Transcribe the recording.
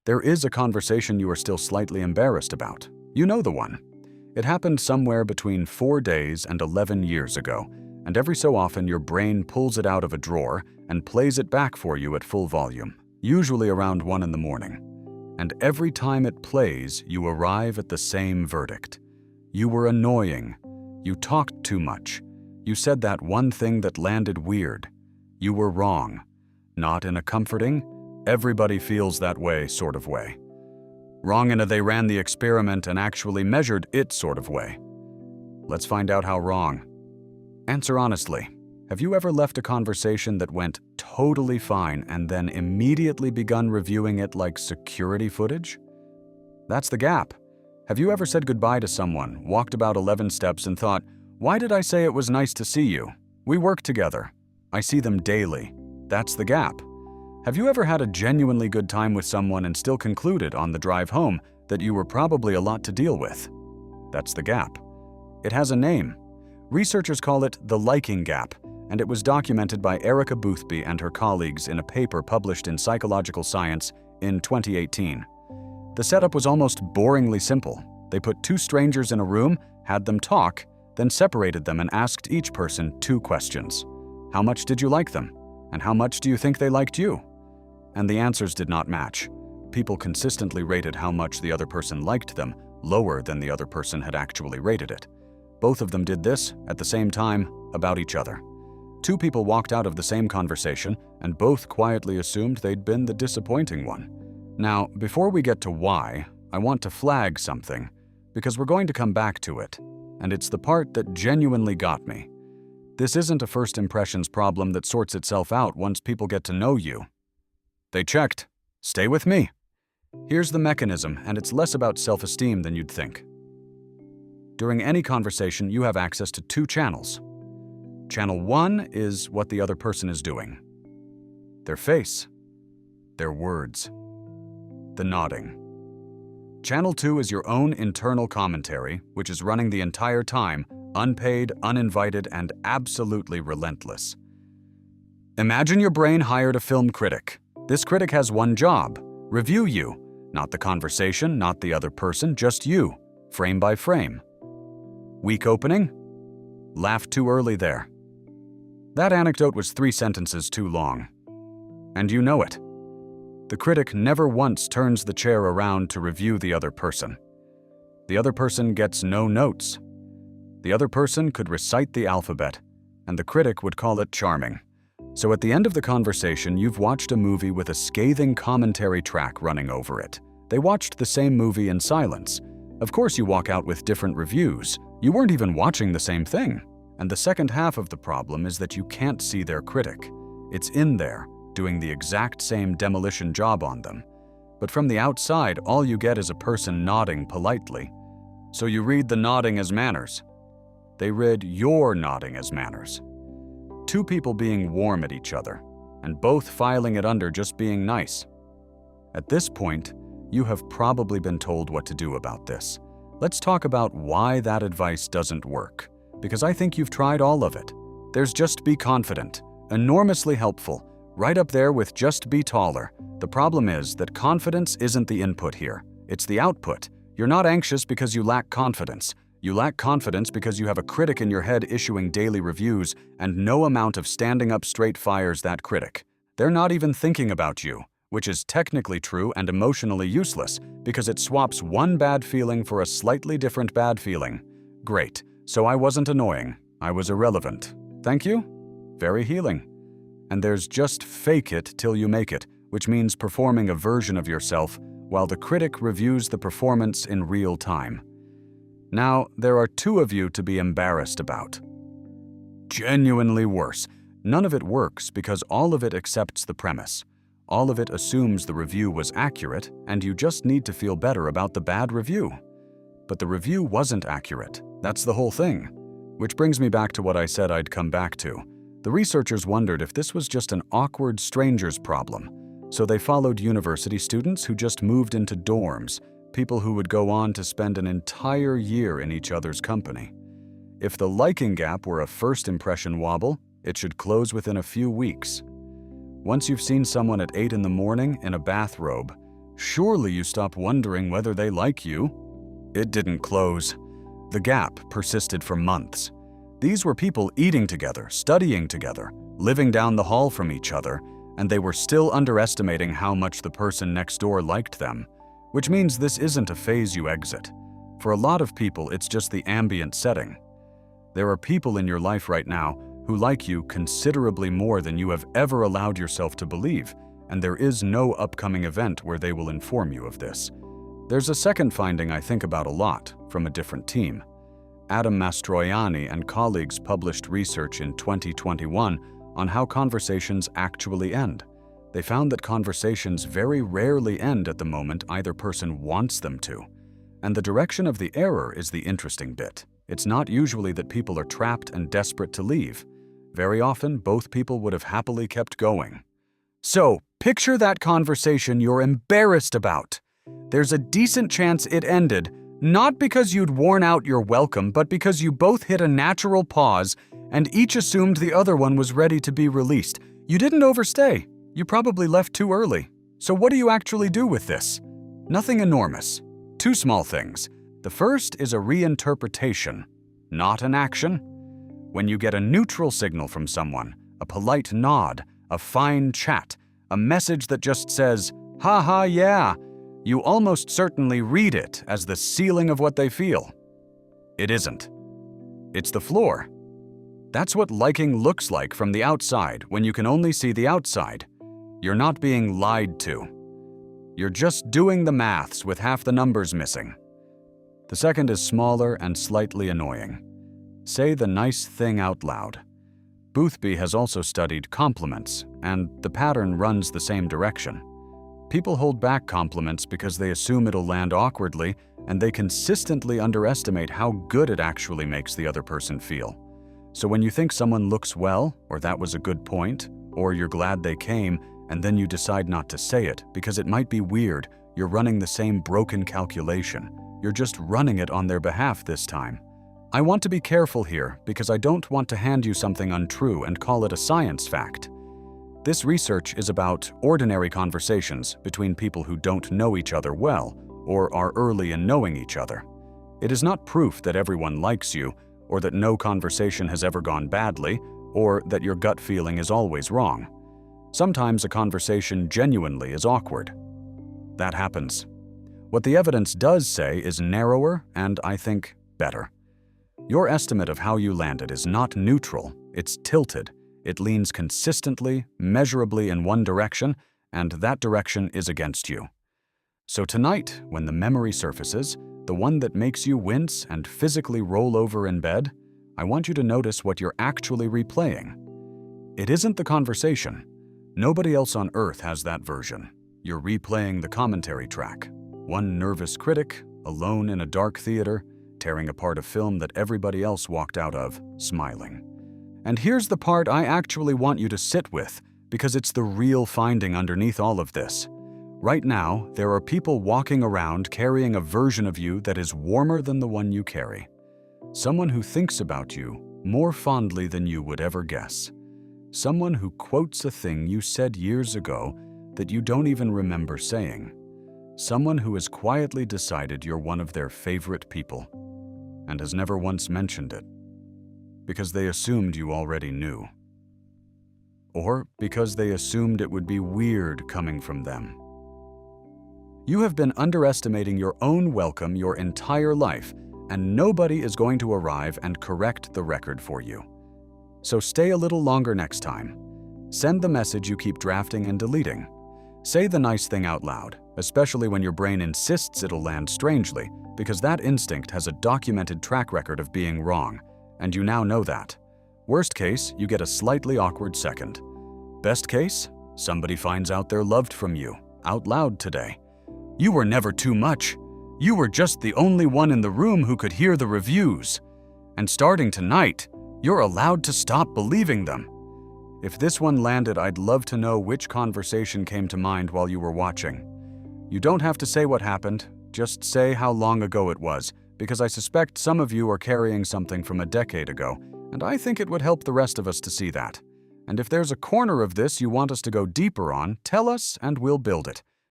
There is a conversation you are still slightly embarrassed about. You know the one. It happened somewhere between 4 days and 11 years ago, and every so often your brain pulls it out of a drawer and plays it back for you at full volume, usually around 1 in the morning. And every time it plays, you arrive at the same verdict. You were annoying. You talked too much. You said that one thing that landed weird. You were wrong. Not in a comforting, everybody feels that way sort of way. Wrong in a they ran the experiment and actually measured it sort of way. Let's find out how wrong. Answer honestly. Have you ever left a conversation that went totally fine and then immediately begun reviewing it like security footage? That's the gap. Have you ever said goodbye to someone, walked about 11 steps and thought, why did I say it was nice to see you? We work together. I see them daily. That's the gap. Have you ever had a genuinely good time with someone and still concluded on the drive home that you were probably a lot to deal with? That's the gap. It has a name. Researchers call it the liking gap, and it was documented by Erica Boothby and her colleagues in a paper published in Psychological Science in 2018. The setup was almost boringly simple. They put 2 strangers in a room, had them talk, then separated them and asked each person 2 questions. How much did you like them? And how much do you think they liked you? And the answers did not match. People consistently rated how much the other person liked them lower than the other person had actually rated it. Both of them did this, at the same time, about each other. 2 people walked out of the same conversation, and both quietly assumed they'd been the disappointing one. Now, before we get to why, I want to flag something, because we're going to come back to it, and it's the part that genuinely got me. This isn't a first impressions problem that sorts itself out once people get to know you. They checked. Stay with me. Here's the mechanism, and it's less about self-esteem than you'd think. During any conversation, you have access to 2 channels. Channel 1 is what the other person is doing. Their face. Their words. The nodding. Channel 2 is your own internal commentary, which is running the entire time, unpaid, uninvited, and absolutely relentless. Imagine your brain hired a film critic. This critic has one job: review you. Not the conversation, not the other person, just you, frame by frame. Weak opening? Laughed too early there. That anecdote was 3 sentences too long. And you know it. The critic never once turns the chair around to review the other person. The other person gets no notes. The other person could recite the alphabet, and the critic would call it charming. So at the end of the conversation, you've watched a movie with a scathing commentary track running over it. They watched the same movie in silence. Of course you walk out with different reviews. You weren't even watching the same thing. And the second half of the problem is that you can't see their critic. It's in there, doing the exact same demolition job on them. But from the outside, all you get is a person nodding politely. So you read the nodding as manners. They read your nodding as manners. 2 people being warm at each other, and both filing it under just being nice. At this point, you have probably been told what to do about this. Let's talk about why that advice doesn't work, because I think you've tried all of it. There's Just Be Confident, enormously helpful, right up there with Just Be Taller. The problem is that confidence isn't the input here, it's the output. You're not anxious because you lack confidence. You lack confidence because you have a critic in your head issuing daily reviews, and no amount of standing up straight fires that critic. They're not even thinking about you, which is technically true and emotionally useless because it swaps one bad feeling for a slightly different bad feeling. Great, so I wasn't annoying. I was irrelevant. Thank you? Very healing. And there's just fake it till you make it, which means performing a version of yourself while the critic reviews the performance in real time. Now, there are 2 of you to be embarrassed about. Genuinely worse. None of it works because all of it accepts the premise. All of it assumes the review was accurate, and you just need to feel better about the bad review. But the review wasn't accurate. That's the whole thing. Which brings me back to what I said I'd come back to. The researchers wondered if this was just an awkward stranger's problem. So they followed university students who just moved into dorms, people who would go on to spend an entire year in each other's company. If the liking gap were a first impression wobble, it should close within a few weeks. Once you've seen someone at 8 in the morning in a bathrobe, Surely you stop wondering whether they like you. It didn't close. The gap persisted for months. These were people eating together, studying together, living down the hall from each other, and they were still underestimating how much the person next door liked them, which means this isn't a phase you exit. For a lot of people, it's just the ambient setting. There are people in your life right now who like you considerably more than you have ever allowed yourself to believe, and there is no upcoming event where they will inform you of this. There's a second finding I think about a lot from a different team. Adam Mastroianni and colleagues published research in 2021 on how conversations actually end. They found that conversations very rarely end at the moment either person wants them to. And the direction of the error is the interesting bit. It's not usually that people are trapped and desperate to leave. Very often, both people would have happily kept going. So, picture that conversation you're embarrassed about. There's a decent chance it ended, not because you'd worn out your welcome, but because you both hit a natural pause and each assumed the other one was ready to be released. You didn't overstay. You probably left too early. So what do you actually do with this? Nothing enormous. Two small things. The first is a reinterpretation, not an action. When you get a neutral signal from someone, a polite nod, a fine chat, a message that just says, "Ha yeah," you almost certainly read it as the ceiling of what they feel. It isn't. It's the floor. That's what liking looks like from the outside when you can only see the outside. You're not being lied to. You're just doing the maths with half the numbers missing. The second is smaller and slightly annoying. Say the nice thing out loud. Boothby has also studied compliments, and the pattern runs the same direction. People hold back compliments because they assume it'll land awkwardly, and they consistently underestimate how good it actually makes the other person feel. So when you think someone looks well, or that was a good point, or you're glad they came, and then you decide not to say it because it might be weird, you're running the same broken calculation. You're just running it on their behalf this time. I want to be careful here because I don't want to hand you something untrue and call it a science fact. This research is about ordinary conversations between people who don't know each other well or are early in knowing each other. It is not proof that everyone likes you, or that no conversation has ever gone badly, or that your gut feeling is always wrong. Sometimes a conversation genuinely is awkward. That happens. What the evidence does say is narrower and, I think, better. Your estimate of how you landed is not neutral, it's tilted. It leans consistently, measurably in one direction, and that direction is against you. So tonight, when the memory surfaces, the one that makes you wince and physically roll over in bed, I want you to notice what you're actually replaying. It isn't the conversation. Nobody else on earth has that version. You're replaying the commentary track. One nervous critic, alone in a dark theater, tearing apart a film that everybody else walked out of, smiling. And here's the part I actually want you to sit with, because it's the real finding underneath all of this. Right now, there are people walking around carrying a version of you that is warmer than the one you carry. Someone who thinks about you more fondly than you would ever guess. Someone who quotes a thing you said years ago that you don't even remember saying. Someone who has quietly decided you're one of their favorite people and has never once mentioned it because they assumed you already knew. Or because they assumed it would be weird coming from them. You have been underestimating your own welcome your entire life, and nobody is going to arrive and correct the record for you. So stay a little longer next time. Send the message you keep drafting and deleting. Say the nice thing out loud, especially when your brain insists it'll land strangely, because that instinct has a documented track record of being wrong, and you now know that. Worst case, you get a slightly awkward second. Best case, somebody finds out they're loved from you, out loud today. You were never too much. You were just the only one in the room who could hear the reviews. And starting tonight, you're allowed to stop believing them. If this one landed, I'd love to know which conversation came to mind while you were watching. You don't have to say what happened, just say how long ago it was, because I suspect some of you are carrying something from a decade ago, and I think it would help the rest of us to see that. And if there's a corner of this you want us to go deeper on, tell us and we'll build it.